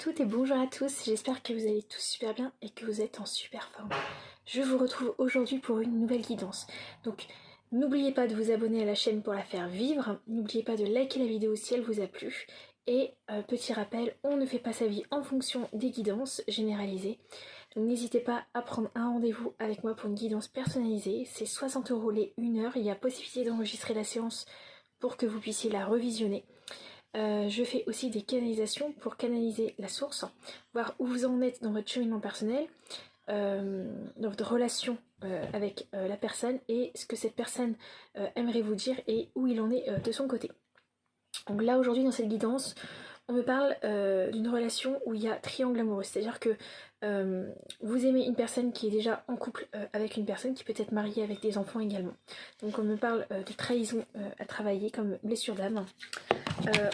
toutes et bonjour à tous, j'espère que vous allez tous super bien et que vous êtes en super forme. Je vous retrouve aujourd'hui pour une nouvelle guidance. Donc n'oubliez pas de vous abonner à la chaîne pour la faire vivre, n'oubliez pas de liker la vidéo si elle vous a plu. Et petit rappel, on ne fait pas sa vie en fonction des guidances généralisées. Donc n'hésitez pas à prendre un rendez-vous avec moi pour une guidance personnalisée. C'est 60 € les 1 heure, il y a possibilité d'enregistrer la séance pour que vous puissiez la revisionner. Je fais aussi des canalisations pour canaliser la source, voir où vous en êtes dans votre cheminement personnel, dans votre relation avec la personne et ce que cette personne aimerait vous dire et où il en est de son côté. Donc là aujourd'hui dans cette guidance, on me parle d'une relation où il y a triangle amoureux, c'est-à-dire que vous aimez une personne qui est déjà en couple avec une personne qui peut être mariée avec des enfants également. Donc on me parle de trahison à travailler comme blessure d'âme.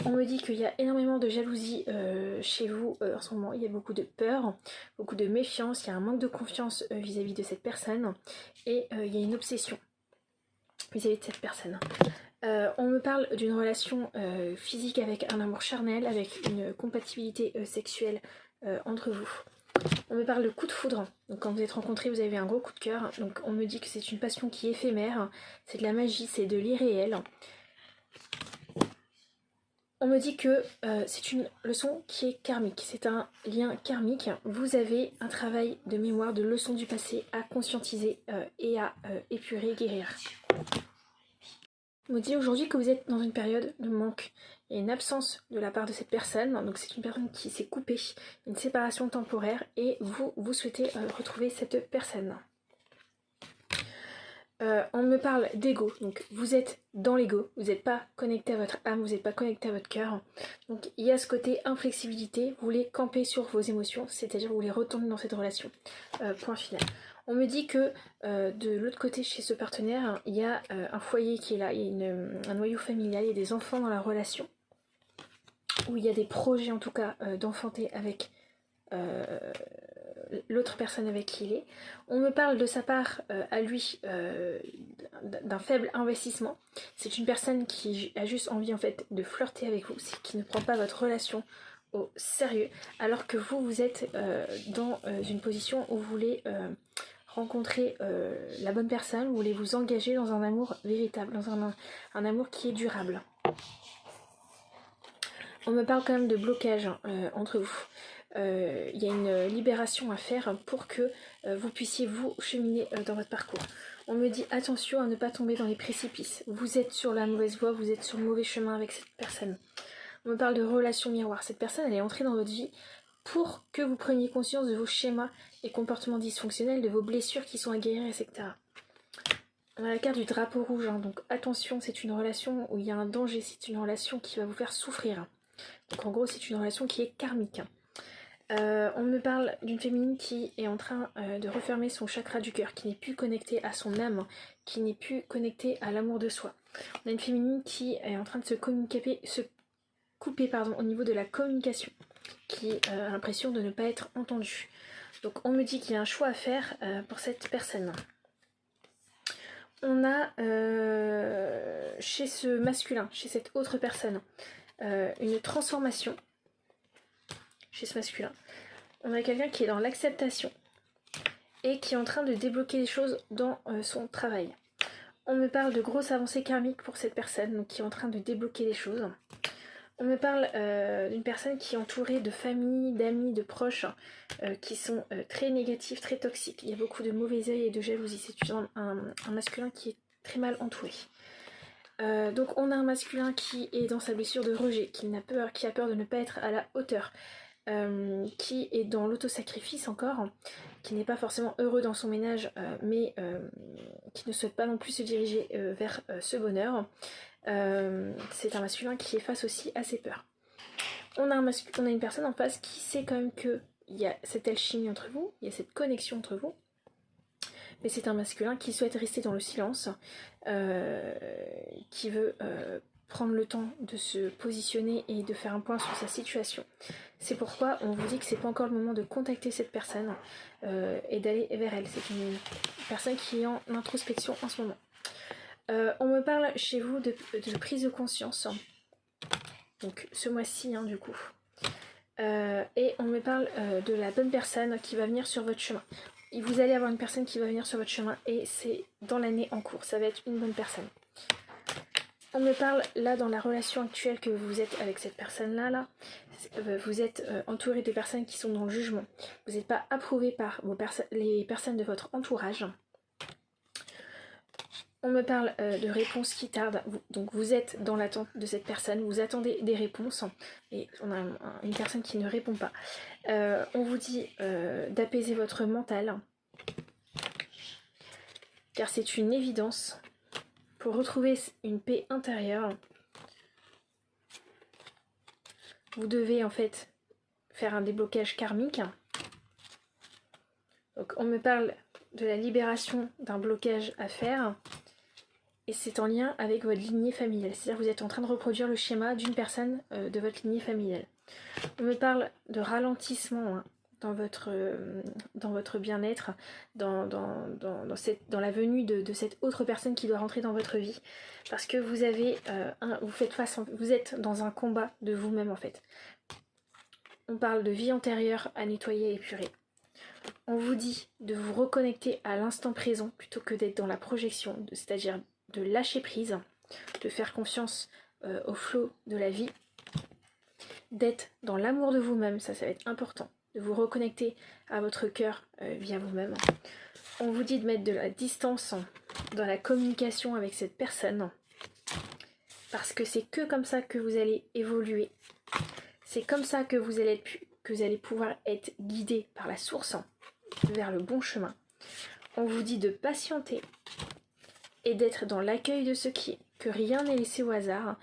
On me dit qu'il y a énormément de jalousie chez vous en ce moment, il y a beaucoup de peur, beaucoup de méfiance, il y a un manque de confiance vis-à-vis de cette personne et il y a une obsession vis-à-vis de cette personne. On me parle d'une relation physique avec un amour charnel, avec une compatibilité sexuelle entre vous. On me parle de coup de foudre, donc quand vous êtes rencontrés vous avez un gros coup de cœur, donc on me dit que c'est une passion qui est éphémère, c'est de la magie, c'est de l'irréel. On me dit que c'est une leçon qui est karmique, c'est un lien karmique. Vous avez un travail de mémoire, de leçons du passé à conscientiser et à épurer, guérir. On me dit aujourd'hui que vous êtes dans une période de manque. Il y a une absence de la part de cette personne, donc c'est une personne qui s'est coupée, une séparation temporaire, et vous souhaitez retrouver cette personne. On me parle d'ego, donc vous êtes dans l'ego, vous n'êtes pas connecté à votre âme, vous n'êtes pas connecté à votre cœur. Donc il y a ce côté inflexibilité, vous voulez camper sur vos émotions, c'est-à-dire vous voulez retourner dans cette relation. Point final. On me dit que de l'autre côté chez ce partenaire, il y a un foyer qui est là, il y a un noyau familial, il y a des enfants dans la relation, où il y a des projets en tout cas d'enfanter avec l'autre personne avec qui il est. On me parle de sa part à lui d'un faible investissement. C'est une personne qui a juste envie en fait de flirter avec vous, qui ne prend pas votre relation au sérieux, alors que vous êtes dans une position où vous voulez rencontrer la bonne personne, vous voulez vous engager dans un amour véritable, dans un amour qui est durable. On me parle quand même de blocage entre vous. Il y a une libération à faire pour que vous puissiez vous cheminer dans votre parcours. On me dit attention à ne pas tomber dans les précipices. Vous êtes sur la mauvaise voie, vous êtes sur le mauvais chemin avec cette personne. On me parle de relation miroir. Cette personne, elle est entrée dans votre vie pour que vous preniez conscience de vos schémas et comportements dysfonctionnels, de vos blessures qui sont à guérir, etc. On a la carte du drapeau rouge, hein, donc attention, c'est une relation où il y a un danger, c'est une relation qui va vous faire souffrir. Donc en gros, c'est une relation qui est karmique. On me parle d'une féminine qui est en train de refermer son chakra du cœur, qui n'est plus connectée à son âme, qui n'est plus connectée à l'amour de soi. On a une féminine qui est en train de se couper au niveau de la communication, qui a l'impression de ne pas être entendue. Donc on me dit qu'il y a un choix à faire pour cette personne. On a chez ce masculin, chez cette autre personne, une transformation. Chez ce masculin, on a quelqu'un qui est dans l'acceptation et qui est en train de débloquer les choses dans son travail. On me parle de grosses avancées karmiques pour cette personne, donc qui est en train de débloquer les choses. On me parle d'une personne qui est entourée de familles, d'amis, de proches qui sont très négatifs, très toxiques. Il y a beaucoup de mauvais œil et de jalousie. C'est un masculin qui est très mal entouré. Donc on a un masculin qui est dans sa blessure de rejet, qui a peur de ne pas être à la hauteur. Qui est dans l'autosacrifice encore, qui n'est pas forcément heureux dans son ménage, mais qui ne souhaite pas non plus se diriger vers ce bonheur. C'est un masculin qui est face aussi à ses peurs. On a une personne en face qui sait quand même qu'il y a cette alchimie entre vous, il y a cette connexion entre vous, mais c'est un masculin qui souhaite rester dans le silence, qui veut prendre le temps de se positionner et de faire un point sur sa situation. C'est pourquoi on vous dit que c'est pas encore le moment de contacter cette personne et d'aller vers elle. C'est une personne qui est en introspection en ce moment. On me parle chez vous de prise de conscience. Donc ce mois-ci, hein, du coup. Et on me parle de la bonne personne qui va venir sur votre chemin. Vous allez avoir une personne qui va venir sur votre chemin et c'est dans l'année en cours, ça va être une bonne personne. On me parle là dans la relation actuelle que vous êtes avec cette personne-là, vous êtes entouré de personnes qui sont dans le jugement. Vous n'êtes pas approuvé par les personnes de votre entourage. On me parle de réponses qui tardent, donc vous êtes dans l'attente de cette personne, vous attendez des réponses, et on a une personne qui ne répond pas. On vous dit d'apaiser votre mental, car c'est une évidence. Pour retrouver une paix intérieure, vous devez en fait faire un déblocage karmique. Donc on me parle de la libération d'un blocage à faire. Et c'est en lien avec votre lignée familiale. C'est-à-dire que vous êtes en train de reproduire le schéma d'une personne de votre lignée familiale. On me parle de ralentissement dans votre bien-être, dans la venue de cette autre personne qui doit rentrer dans votre vie. Parce que vous avez vous êtes dans un combat de vous-même en fait. On parle de vie antérieure à nettoyer et épurer. On vous dit de vous reconnecter à l'instant présent plutôt que d'être dans la projection, c'est-à-dire de lâcher prise, de faire confiance au flot de la vie, d'être dans l'amour de vous-même, ça va être important, de vous reconnecter à votre cœur via vous-même. On vous dit de mettre de la distance dans la communication avec cette personne, parce que c'est que comme ça que vous allez évoluer, c'est comme ça que vous allez pouvoir être guidé par la source vers le bon chemin. On vous dit de patienter, et d'être dans l'accueil de ce qui est, que rien n'est laissé au hasard.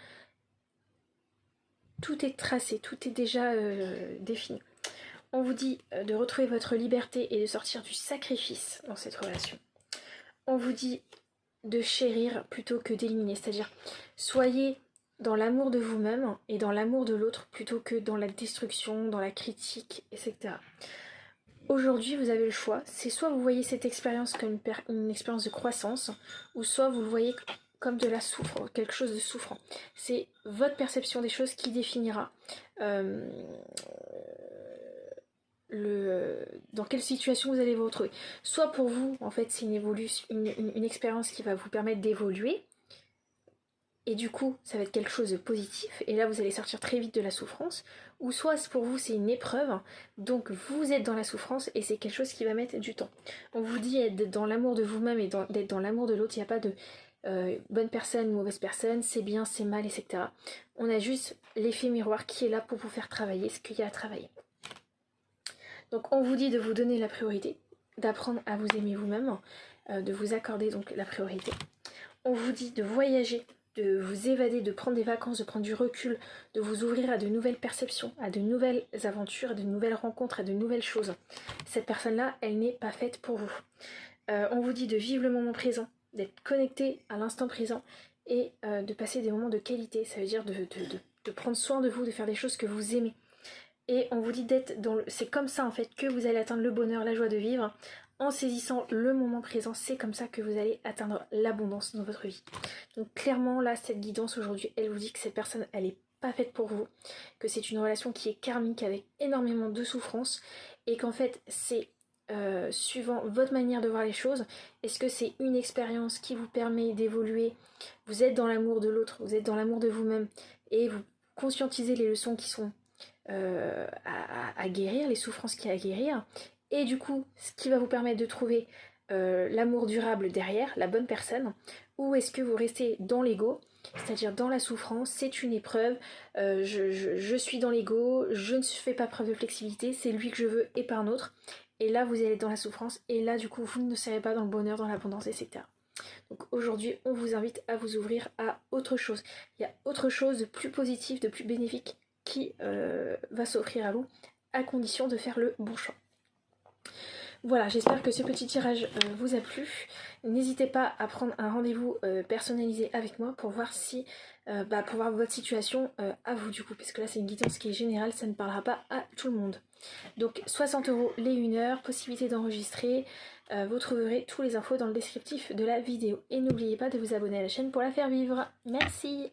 Tout est tracé, tout est déjà défini. On vous dit de retrouver votre liberté et de sortir du sacrifice dans cette relation. On vous dit de chérir plutôt que d'éliminer, c'est-à-dire soyez dans l'amour de vous-même et dans l'amour de l'autre plutôt que dans la destruction, dans la critique, etc. Aujourd'hui, vous avez le choix. C'est soit vous voyez cette expérience comme une expérience de croissance, ou soit vous le voyez comme de la souffrance, quelque chose de souffrant. C'est votre perception des choses qui définira dans quelle situation vous allez vous retrouver. Soit pour vous, en fait, c'est une expérience qui va vous permettre d'évoluer, et du coup, ça va être quelque chose de positif, et là, vous allez sortir très vite de la souffrance. Ou soit pour vous, c'est une épreuve, donc vous êtes dans la souffrance, et c'est quelque chose qui va mettre du temps. On vous dit d'être dans l'amour de vous-même et d'être dans l'amour de l'autre. Il n'y a pas de bonne personne, mauvaise personne, c'est bien, c'est mal, etc. On a juste l'effet miroir qui est là pour vous faire travailler ce qu'il y a à travailler. Donc on vous dit de vous donner la priorité, d'apprendre à vous aimer vous-même, de vous accorder donc la priorité. On vous dit de voyager, de vous évader, de prendre des vacances, de prendre du recul, de vous ouvrir à de nouvelles perceptions, à de nouvelles aventures, à de nouvelles rencontres, à de nouvelles choses. Cette personne-là, elle n'est pas faite pour vous. On vous dit de vivre le moment présent, d'être connecté à l'instant présent et de passer des moments de qualité. Ça veut dire de prendre soin de vous, de faire des choses que vous aimez. Et on vous dit d'être dans c'est comme ça en fait que vous allez atteindre le bonheur, la joie de vivre. En saisissant le moment présent, c'est comme ça que vous allez atteindre l'abondance dans votre vie. Donc clairement, là, cette guidance aujourd'hui, elle vous dit que cette personne, elle n'est pas faite pour vous, que c'est une relation qui est karmique avec énormément de souffrance, et qu'en fait, c'est suivant votre manière de voir les choses. Est-ce que c'est une expérience qui vous permet d'évoluer? Vous êtes dans l'amour de l'autre, vous êtes dans l'amour de vous-même, et vous conscientisez les leçons qui sont à guérir, les souffrances qu'il y a à guérir. Et du coup, ce qui va vous permettre de trouver l'amour durable derrière, la bonne personne, ou est-ce que vous restez dans l'ego, c'est-à-dire dans la souffrance, c'est une épreuve, je suis dans l'ego, je ne fais pas preuve de flexibilité, c'est lui que je veux et pas un autre, et là vous allez être dans la souffrance, et là du coup vous ne serez pas dans le bonheur, dans l'abondance, etc. Donc aujourd'hui, on vous invite à vous ouvrir à autre chose. Il y a autre chose de plus positif, de plus bénéfique qui va s'offrir à vous, à condition de faire le bon choix. Voilà, j'espère que ce petit tirage vous a plu. N'hésitez pas à prendre un rendez-vous personnalisé avec moi pour voir si pour voir votre situation à vous du coup, parce que là c'est une guidance qui est générale, ça ne parlera pas à tout le monde. Donc 60 € les 1 heure, possibilité d'enregistrer, vous trouverez tous les infos dans le descriptif de la vidéo. Et n'oubliez pas de vous abonner à la chaîne pour la faire vivre. Merci.